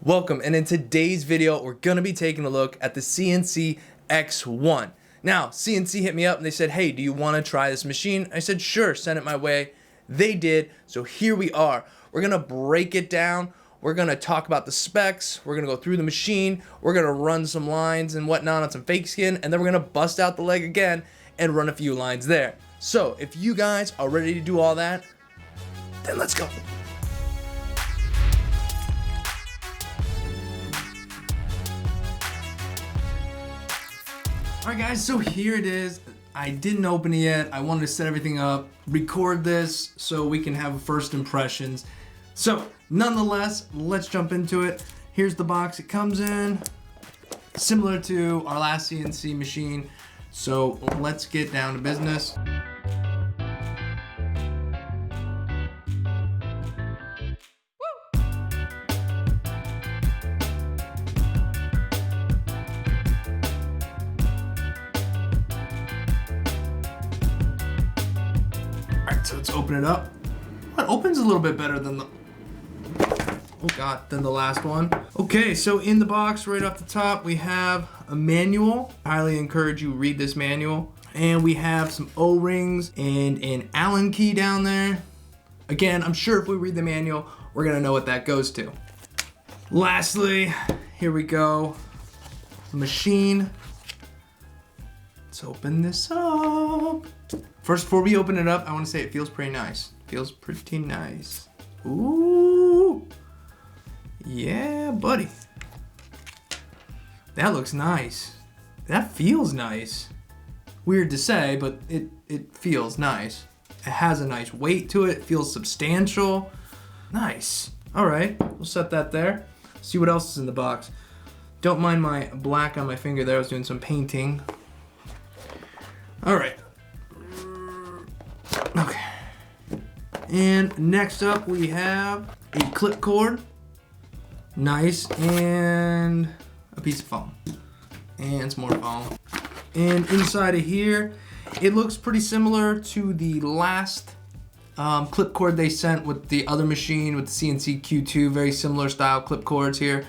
Welcome, and in today's video we're gonna be taking a look at the CNC X-1. Now CNC hit me up and they said, hey, do you want to try this machine? I said sure, send it my way. They did, so here we are. We're gonna break it down, we're gonna talk about the specs, we're gonna go through the machine, we're gonna run some lines and whatnot on some fake skin, and then we're gonna bust out the leg again and run a few lines there. So if you guys are ready to do all that, then let's go. Alright guys, so here it is. I didn't open it yet. I wanted to set everything up, record this so we can have first impressions. So nonetheless, let's jump into it. Here's the box it comes in, similar to our last CNC machine. So let's get down to business. Alright, so let's open it up. It opens a little bit better than the last one. Okay, so in the box right off the top we have a manual. I highly encourage you read this manual. And we have some O-rings and an Allen key down there. Again, I'm sure if we read the manual, we're gonna know what that goes to. Lastly, here we go. The machine. Let's open this up. First, before we open it up, I want to say it feels pretty nice. Feels pretty nice. Ooh. Yeah, buddy. That looks nice. That feels nice. Weird to say, but it feels nice. It has a nice weight to it. It feels substantial. Nice. All right, we'll set that there. See what else is in the box. Don't mind my black on my finger there. I was doing some painting. All right. Okay. And next up we have a clip cord. Nice. And a piece of foam. And some more foam. And inside of here, it looks pretty similar to the last clip cord they sent with the other machine with the CNC Q2. Very similar style clip cords here.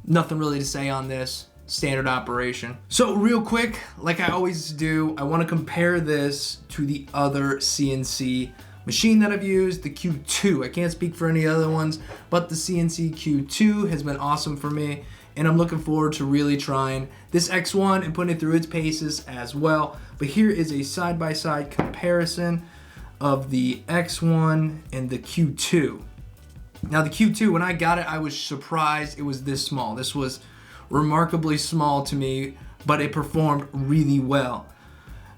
Nothing really to say on this. Standard operation. So real quick, like I always do, I want to compare this to the other CNC machine that I've used, the Q2. I can't speak for any other ones, but the CNC Q2 has been awesome for me, and I'm looking forward to really trying this X1 and putting it through its paces as well. But here is a side-by-side comparison of the X1 and the Q2. Now the Q2, when I got it, I was surprised it was this small. This was remarkably small to me, but it performed really well.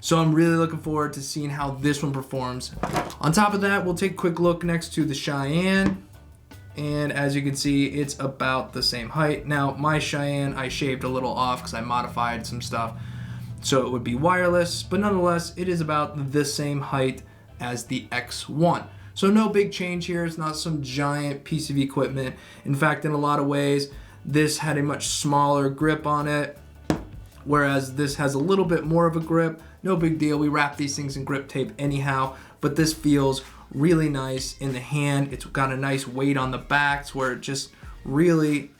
So I'm really looking forward to seeing how this one performs. On top of that, we'll take a quick look next to the Cheyenne. And as you can see, it's about the same height. Now, my Cheyenne, I shaved a little off because I modified some stuff. So it would be wireless, but nonetheless, it is about the same height as the X1. So no big change here. It's not some giant piece of equipment. In fact, in a lot of ways, this had a much smaller grip on it, whereas this has a little bit more of a grip. No big deal, we wrap these things in grip tape anyhow, but this feels really nice in the hand. It's got a nice weight on the backs where it just really,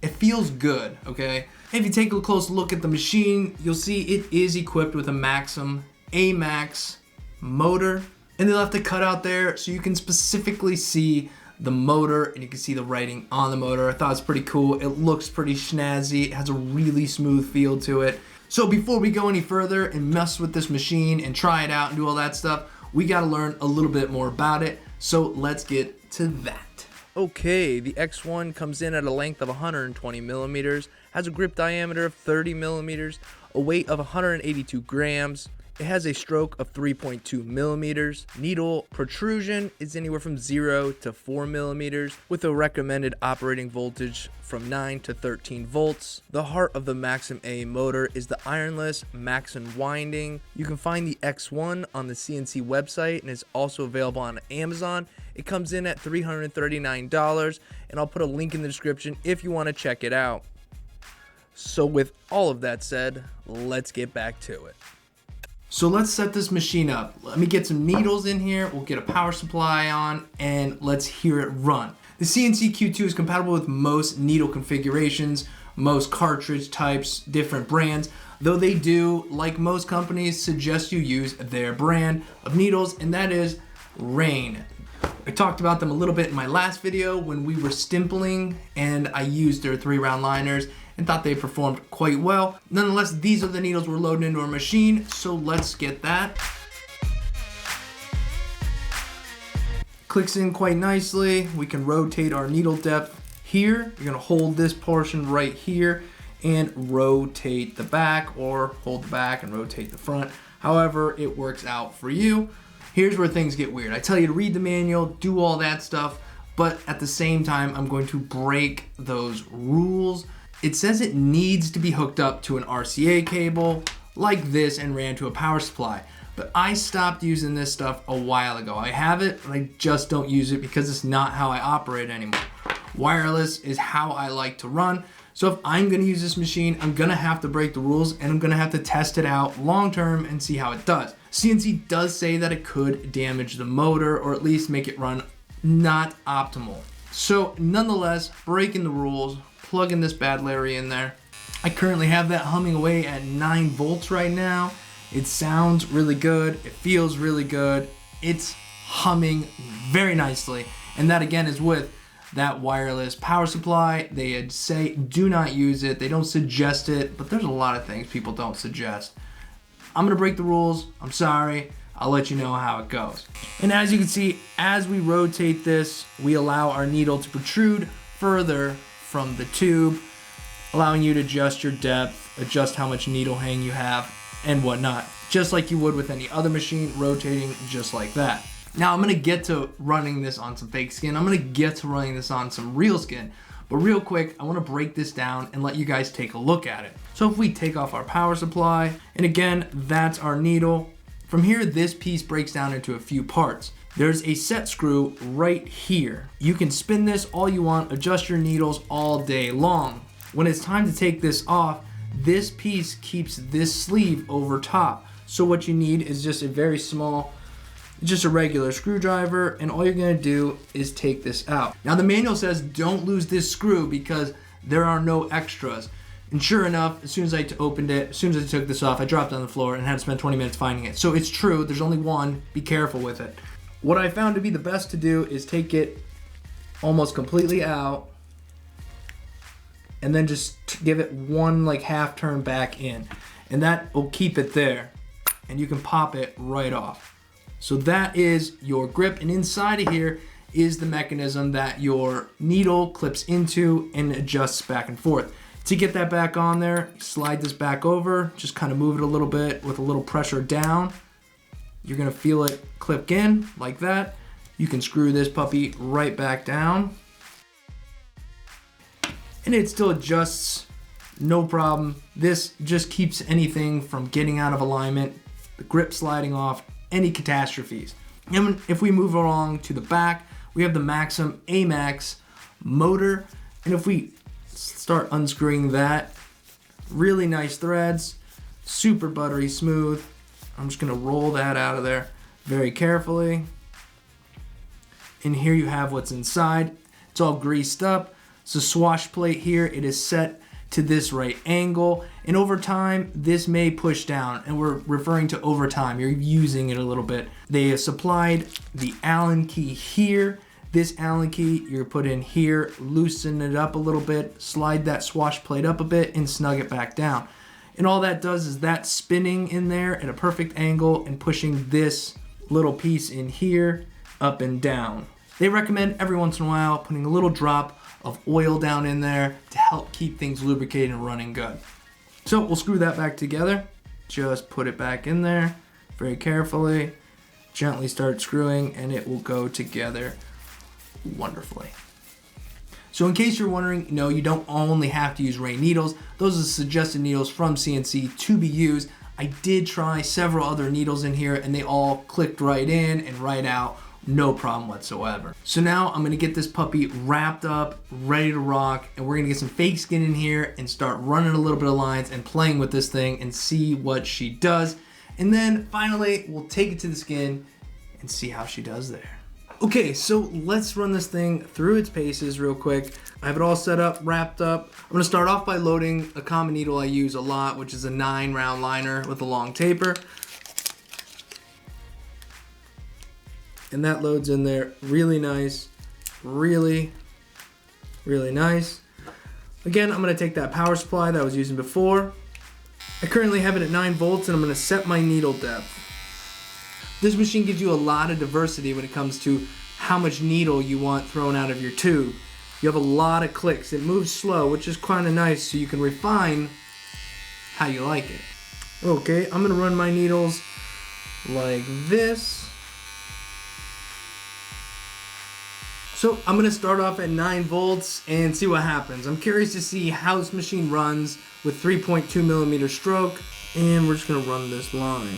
it feels good, okay? If you take a close look at the machine, you'll see it is equipped with a Maxim AMAX motor, and they left a cutout there so you can specifically see the motor, and you can see the writing on the motor. I thought it was pretty cool. It looks pretty snazzy. It has a really smooth feel to it. So before we go any further and mess with this machine and try it out and do all that stuff, we gotta learn a little bit more about it. So let's get to that. Okay, the X1 comes in at a length of 120 millimeters, has a grip diameter of 30 millimeters, a weight of 182 grams. It has a stroke of 3.2 millimeters. Needle protrusion is anywhere from 0 to 4 millimeters with a recommended operating voltage from 9 to 13 volts. The heart of the Maxim A motor is the ironless Maxim winding. You can find the X1 on the CNC website and is also available on Amazon. It comes in at $339, and I'll put a link in the description if you want to check it out. So with all of that said, let's get back to it. So let's set this machine up. Let me get some needles in here. We'll get a power supply on and let's hear it run. The CNC Q2 is compatible with most needle configurations, most cartridge types, different brands, though they do, like most companies, suggest you use their brand of needles, and that is Rain. I talked about them a little bit in my last video when we were stimpling, and I used their 3-round liners and thought they performed quite well. Nonetheless, these are the needles we're loading into our machine, so let's get that. Clicks in quite nicely. We can rotate our needle depth here. You're gonna hold this portion right here and rotate the back, or hold the back and rotate the front. However it works out for you. Here's where things get weird. I tell you to read the manual, do all that stuff, but at the same time, I'm going to break those rules. It says it needs to be hooked up to an RCA cable like this and ran to a power supply. But I stopped using this stuff a while ago. I have it, but I just don't use it because it's not how I operate anymore. Wireless is how I like to run. So if I'm gonna use this machine, I'm gonna have to break the rules and I'm gonna have to test it out long term and see how it does. CNC does say that it could damage the motor or at least make it run not optimal. So nonetheless, breaking the rules, plugging this bad Larry in there. I currently have that humming away at 9 volts right now. It sounds really good. It feels really good. It's humming very nicely. And that again is with that wireless power supply. They say do not use it. They don't suggest it, but there's a lot of things people don't suggest. I'm gonna break the rules. I'm sorry. I'll let you know how it goes. And as you can see, as we rotate this, we allow our needle to protrude further from the tube, allowing you to adjust your depth, adjust how much needle hang you have, and whatnot, just like you would with any other machine, rotating just like that. Now I'm gonna get to running this on some fake skin. I'm gonna get to running this on some real skin. But real quick, I wanna break this down and let you guys take a look at it. So if we take off our power supply, and again, that's our needle. From here, this piece breaks down into a few parts. There's a set screw right here. You can spin this all you want, adjust your needles all day long. When it's time to take this off, this piece keeps this sleeve over top. So what you need is just a very small, just a regular screwdriver, and all you're gonna do is take this out. Now the manual says don't lose this screw because there are no extras. And sure enough, as soon as I opened it, as soon as I took this off, I dropped it on the floor and had to spend 20 minutes finding it. So it's true, there's only one, be careful with it. What I found to be the best to do is take it almost completely out and then just give it one like half turn back in. And that will keep it there. And you can pop it right off. So that is your grip, and inside of here is the mechanism that your needle clips into and adjusts back and forth. To get that back on there, slide this back over, just kind of move it a little bit with a little pressure down. You're gonna feel it clip in like that. You can screw this puppy right back down. And it still adjusts, no problem. This just keeps anything from getting out of alignment, the grip sliding off, any catastrophes. And if we move along to the back, we have the Maxim AMAX motor. And if we start unscrewing that, really nice threads, super buttery smooth. I'm just gonna roll that out of there very carefully. And here you have what's inside. It's all greased up. It's a swash plate here. It is set to this right angle, and over time this may push down, and we're referring to over time. You're using it a little bit. They have supplied the Allen key here. This Allen key you're put in here, loosen it up a little bit, slide that swash plate up a bit, and snug it back down. And all that does is that spinning in there at a perfect angle and pushing this little piece in here up and down. They recommend every once in a while putting a little drop of oil down in there to help keep things lubricated and running good. So we'll screw that back together. Just put it back in there very carefully. Gently start screwing and it will go together wonderfully. So in case you're wondering, no, you don't only have to use Rain needles. Those are the suggested needles from CNC to be used. I did try several other needles in here and they all clicked right in and right out. No problem whatsoever. So now I'm gonna get this puppy wrapped up, ready to rock, and we're gonna get some fake skin in here and start running a little bit of lines and playing with this thing and see what she does. And then finally, we'll take it to the skin and see how she does there. Okay, so let's run this thing through its paces real quick. I have it all set up, wrapped up. I'm gonna start off by loading a common needle I use a lot, which is a 9-round liner with a long taper. And that loads in there really nice, really nice. Again, I'm gonna take that power supply that I was using before. I currently have it at 9 volts and I'm gonna set my needle depth. This machine gives you a lot of diversity when it comes to how much needle you want thrown out of your tube. You have a lot of clicks. It moves slow, which is kind of nice, so you can refine how you like it. Okay, I'm gonna run my needles like this. So I'm gonna start off at 9 volts and see what happens. I'm curious to see how this machine runs with 3.2 millimeter stroke, and we're just gonna run this line.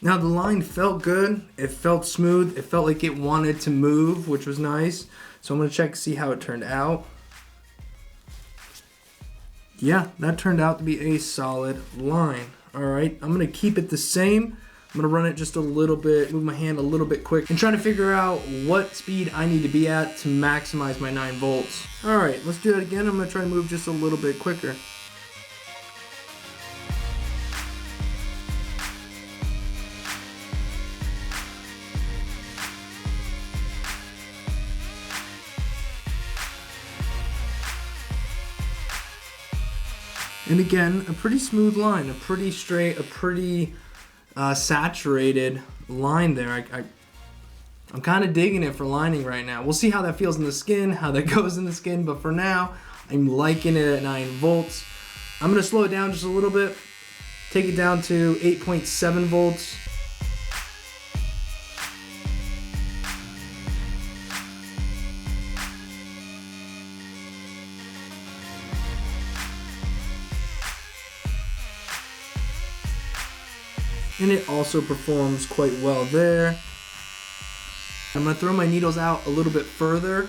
Now the line felt good, it felt smooth, it felt like it wanted to move, which was nice. So I'm gonna check to see how it turned out. Yeah, that turned out to be a solid line. All right, I'm gonna keep it the same. I'm gonna run it just a little bit, move my hand a little bit quick, and try to figure out what speed I need to be at to maximize my 9 volts. All right, let's do that again. I'm gonna try to move just a little bit quicker. And again, a pretty smooth line, a pretty straight, a pretty saturated line there. I'm kind of digging it for lining right now. We'll see how that feels in the skin, how that goes in the skin, but for now, I'm liking it at 9 volts. I'm gonna slow it down just a little bit, take it down to 8.7 volts. And it also performs quite well there. I'm gonna throw my needles out a little bit further.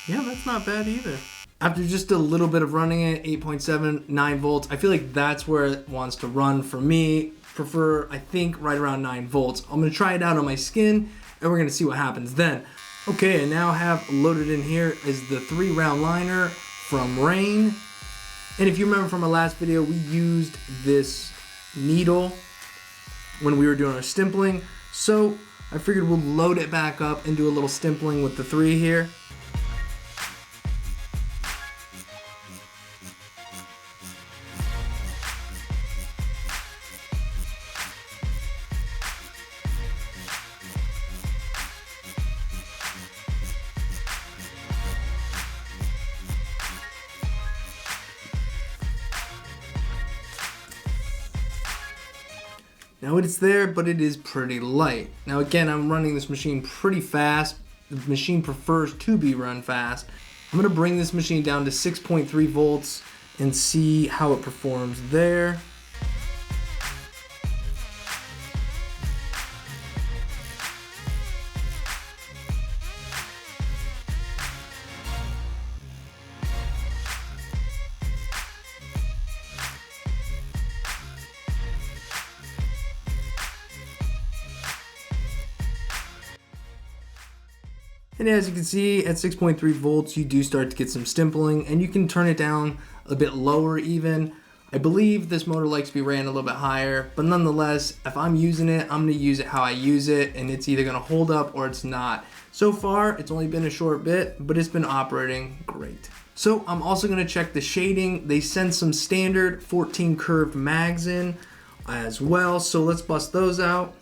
Yeah, that's not bad either. After just a little bit of running it, 8.7, 9 volts, I feel like that's where it wants to run for me. Prefer, I think, right around 9 volts. I'm gonna try it out on my skin and we're gonna see what happens then. Okay, I now have loaded in here is the 3-round liner from Rain. And if you remember from our last video, we used this needle when we were doing our stimpling. So I figured we'll load it back up and do a little stimpling with the 3 here. Now it's there, but it is pretty light. Now again, I'm running this machine pretty fast. The machine prefers to be run fast. I'm gonna bring this machine down to 6.3 volts and see how it performs there. And as you can see, at 6.3 volts, you do start to get some stimpling, and you can turn it down a bit lower even. I believe this motor likes to be ran a little bit higher, but nonetheless, if I'm using it, I'm gonna use it how I use it, and it's either gonna hold up or it's not. So far, it's only been a short bit, but it's been operating great. So I'm also gonna check the shading. They send some standard 14 curved mags in as well, so let's bust those out.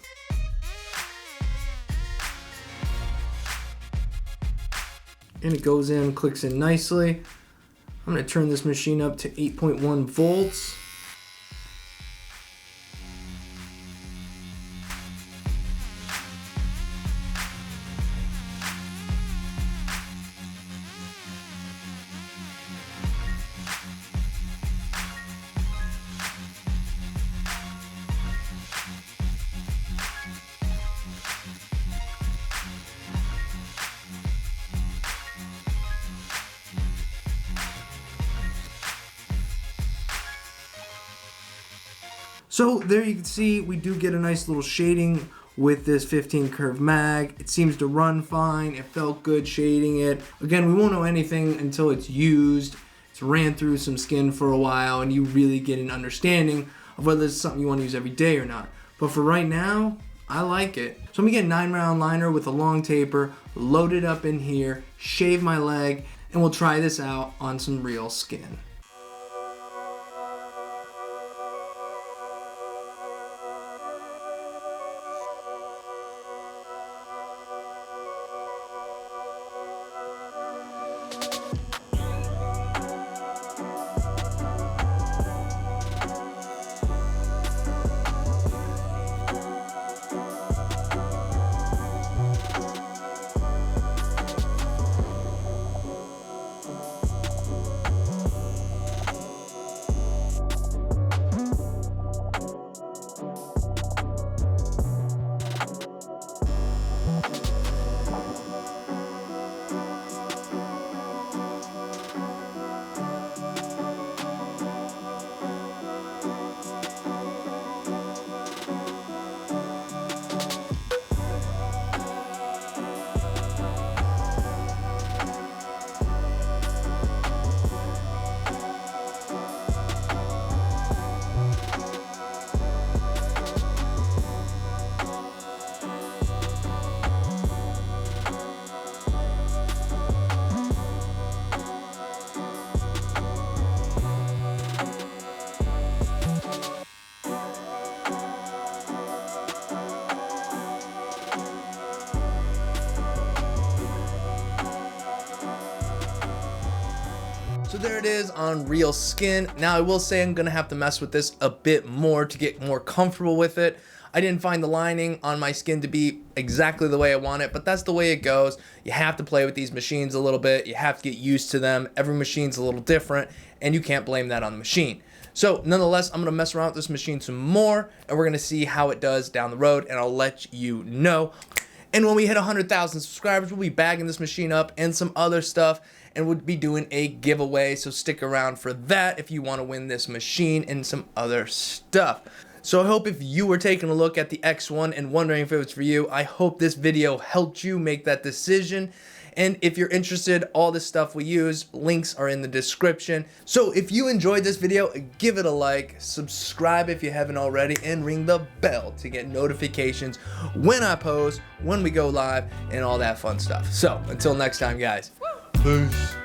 And it goes in, clicks in nicely. I'm gonna turn this machine up to 8.1 volts. So there you can see we do get a nice little shading with this 15 curve mag. It seems to run fine. It felt good shading it. Again, we won't know anything until it's used. It's ran through some skin for a while and you really get an understanding of whether it's something you want to use every day or not. But for right now, I like it. So I'm gonna get a 9-round liner with a long taper, load it up in here, shave my leg, and we'll try this out on some real skin. So there it is on real skin. Now I will say I'm gonna have to mess with this a bit more to get more comfortable with it. I didn't find the lining on my skin to be exactly the way I want it, but that's the way it goes. You have to play with these machines a little bit. You have to get used to them. Every machine's a little different, and you can't blame that on the machine. So nonetheless, I'm gonna mess around with this machine some more, and we're gonna see how it does down the road, and I'll let you know. And when we hit 100,000 subscribers, we'll be bagging this machine up and some other stuff, and we'll be doing a giveaway, so stick around for that if you want to win this machine and some other stuff. So I hope if you were taking a look at the X-1 and wondering if it was for you, I hope this video helped you make that decision. And if you're interested, all the stuff we use, links are in the description. So if you enjoyed this video, give it a like, subscribe if you haven't already, and ring the bell to get notifications when I post, when we go live, and all that fun stuff. So until next time, guys. Peace.